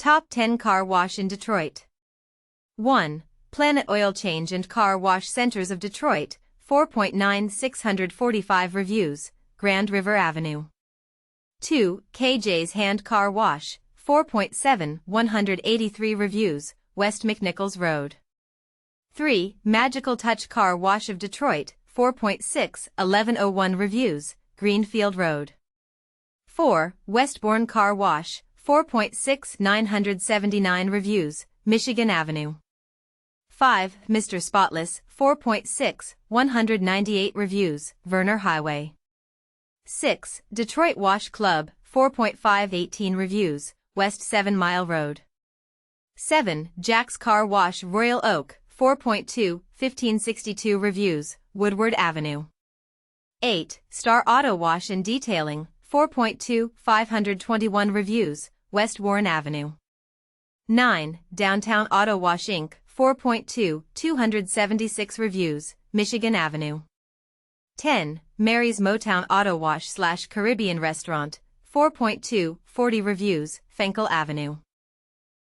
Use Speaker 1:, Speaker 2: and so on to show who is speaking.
Speaker 1: Top 10 Car Wash in Detroit. 1. Planet Oil Change and Car Wash Centers of Detroit, 4.9 645 reviews, Grand River Avenue. 2. KJ's Hand Car Wash, 4.7 183 reviews, West McNichols Rd. 3. Magical Touch Car Wash of Detroit, 4.6 1101 reviews, Greenfield Rd. 4. Westborn Car Wash, 4.6 979 reviews, Michigan Avenue. 5. Mr. Spotless, 4.6 198 reviews, Vernor Hwy. 6. Detroit Wash Club, 4.5 18 reviews, West 7 Mile Road. 7. Jax Kar Wash Royal Oak, 4.2 1562 reviews, Woodward Avenue. 8. Star Auto Wash and Detailing, 4.2 521 reviews, Westborn Avenue. 9. Downtown Auto Wash Inc., 4.2 276 reviews, Michigan Avenue. 10. Mary's Motown Auto Wash / Caribbean Restaurant, 4.2 40 reviews, Fenkell Avenue.